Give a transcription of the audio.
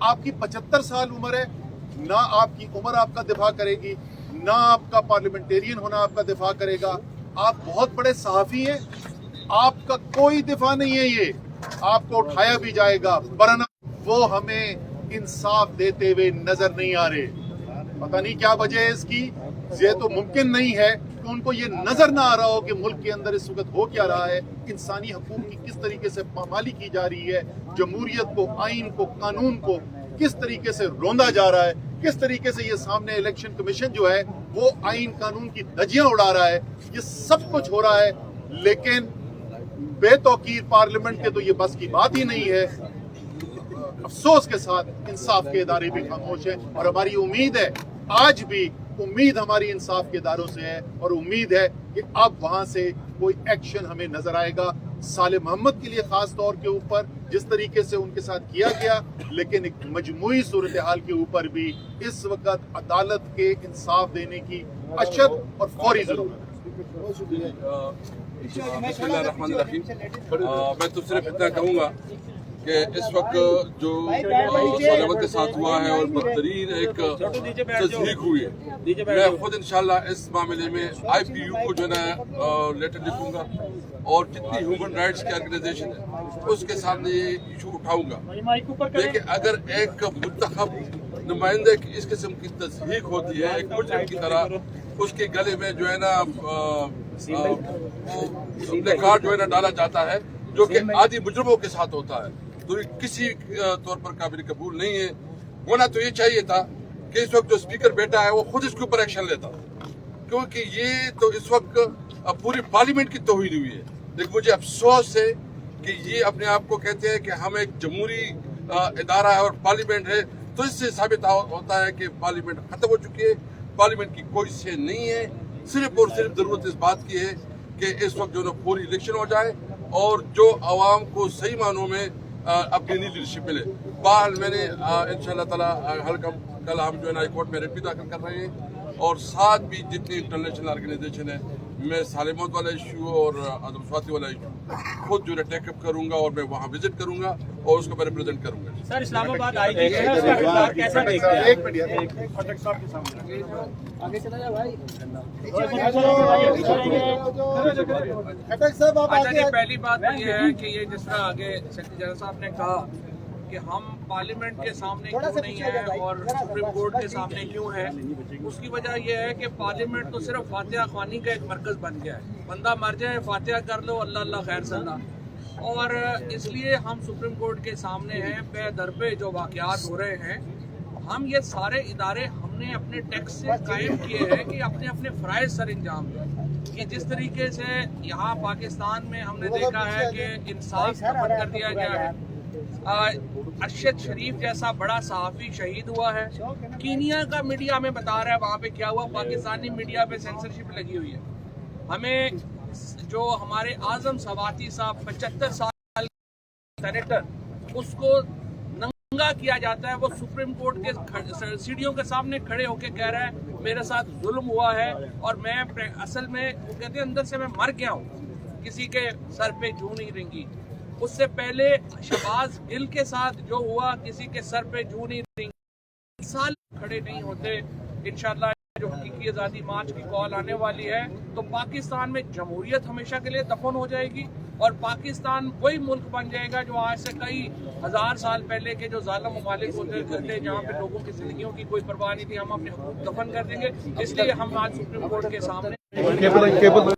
آپ کی 75 سال عمر ہے، نہ آپ کی عمر آپ کا دفاع کرے گی، نہ آپ کا پارلیمنٹیرین ہونا آپ کا دفاع کرے گا. آپ بہت بڑے صحافی ہیں، آپ کا کوئی دفاع نہیں ہے. یہ آپ کو اٹھایا بھی جائے گا، ورنہ وہ ہمیں انصاف دیتے ہوئے نظر نہیں آ رہے. پتہ نہیں کیا وجہ ہے اس کی. یہ تو ممکن نہیں ہے کہ ان کو یہ نظر نہ آ رہا ہو کہ ملک کے اندر اس وقت ہو کیا رہا ہے، انسانی حقوق کی کس طریقے سے پامالی کی جا رہی ہے، جمہوریت کو، آئین کو، قانون کو کس طریقے سے روندا جا رہا ہے، کس طریقے سے یہ سامنے الیکشن کمیشن جو ہے وہ آئین قانون کی دھجیاں اڑا رہا ہے. یہ سب کچھ ہو رہا ہے، لیکن بے توقیر پارلیمنٹ کے تو یہ بس کی بات ہی نہیں ہے. افسوس کے ساتھ انصاف کے ادارے بھی خاموش ہیں، اور ہماری امید ہے، آج بھی امید ہماری انصاف کے اداروں سے ہے، اور امید ہے کہ اب وہاں سے کوئی ایکشن ہمیں نظر آئے گا صالح محمد کے لیے خاص طور کے اوپر، جس طریقے سے ان کے ساتھ کیا گیا. لیکن ایک مجموعی صورتحال کے اوپر بھی اس وقت عدالت کے انصاف دینے کی اشد اور فوری ضرورت ہے. بسم اللہ الرحمن الرحیم. میں تو صرف اتنا کہوں گا کہ اس وقت جو صالح کے ساتھ ہوا ہے اور بدترین ایک تصدیق ہوئی ہے، میں خود انشاءاللہ اس معاملے میں IPU کو جو ہے نا لیٹر لکھوں گا، اور جتنی ہیومن رائٹس کی آرگنائزیشن ہے اس کے سامنے یہ ایشو اٹھاؤں گا. لیکن اگر ایک منتخب نمائندے کی اس قسم کی تصدیق ہوتی ہے ایک مجرم کی طرح، اس کے گلے میں جو ہے نا کارڈ جو ہے نا ڈالا جاتا ہے جو کہ عادی مجرموں کے ساتھ ہوتا ہے، تو یہ کسی طور پر قابل قبول نہیں ہے. ہونا تو یہ چاہیے تھا کہ اس وقت جو اسپیکر بیٹا ہے وہ خود اس کے اوپر ایکشن لیتا، کیونکہ یہ تو اس وقت پوری پارلیمنٹ کی توہین ہوئی ہے. لیکن مجھے افسوس ہے کہ یہ اپنے آپ کو کہتے ہیں کہ ہم ایک جمہوری ادارہ ہے اور پارلیمنٹ ہے، تو اس سے ثابت ہوتا ہے کہ پارلیمنٹ ختم ہو چکی ہے، پارلیمنٹ کی کوئی سے نہیں ہے. صرف اور صرف ضرورت اس بات کی ہے کہ اس وقت جو ہے پوری الیکشن ہو جائے اور جو عوام کو صحیح معنوں میں اپنی نئی لیڈرشپ ملے. بہرحال میں نے انشاءاللہ تعالی کل ہم جو ہے نا ہائی کورٹ میں ریٹ بھی داخل کر رہے ہیں، اور ساتھ بھی جتنی انٹرنیشنل آرگنائزیشن ہے، میں صالح محمد والا ایشو اور آدم سواتی والا ایشو خود جو ہے ٹیک اپ کروں گا، اور میں وہاں وزٹ کروں گا اور اس کو میں ریپرزینٹ کروں گا. سر اسلام آباد آئی جی ہے، اس کا کردار کیسا دیکھتے ہیں؟ ایک منٹ اچھا جی، پہلی بات یہ ہے کہ یہ جس طرح آگے سیکرٹری جنرل صاحب نے کہا کہ ہم پارلیمنٹ کے سامنے کیوں نہیں ہیں اور سپریم کورٹ کے سامنے کیوں ہیں، اس کی وجہ یہ ہے کہ پارلیمنٹ تو صرف فاتحہ خوانی کا ایک مرکز بن گیا ہے. بندہ مر جائے فاتحہ کر لو، اللہ اللہ خیر صلاح. اور اس لیے ہم سپریم کورٹ کے سامنے ہیں. پہ در پہ جو واقعات ہو رہے ہیں، ہم یہ سارے ادارے ہم نے اپنے ٹیکس سے قائم کیے ہیں کہ اپنے اپنے فرائض سر انجام دیں. کہ جس طریقے سے یہاں پاکستان میں ہم نے دیکھا ہے کہ انصاف دفن کر دیا گیا ہے، ارشد شریف جیسا بڑا صحافی شہید ہوا ہے. کینیا کا میڈیا ہمیں بتا رہا ہے وہاں پہ کیا ہوا، پاکستانی میڈیا پہ سینسرشپ لگی ہوئی ہے. ہمیں جو ہمارے اعظم سواتی صاحب 75 سال سینیٹر، اس کو ننگا کیا جاتا ہے. وہ سپریم کورٹ کے سیڑھیوں کے سامنے کھڑے ہو کے کہہ رہا ہے میرے ساتھ ظلم ہوا ہے، اور میں اصل میں وہ کہتے ہیں اندر سے میں مر گیا ہوں، کسی کے سر پہ جوں نہیں رنگی. اس سے پہلے شہباز گل کے ساتھ جو ہوا، کسی کے سر پہ جوں نہیں رنگی. سال کھڑے نہیں ہوتے. انشاءاللہ جو حقیقی آزادی مارچ کی کال آنے والی ہے تو پاکستان میں جمہوریت ہمیشہ کے لیے دفن ہو جائے گی، اور پاکستان وہی ملک بن جائے گا جو آج سے کئی ہزار سال پہلے کے جو ظالم ممالک ہوتے تھے جہاں پہ لوگوں کی زندگیوں کی کوئی پرواہ نہیں تھی. ہم اپنے حقوق دفن کر دیں گے. اس لیے ہم آج سپریم کورٹ کے سامنے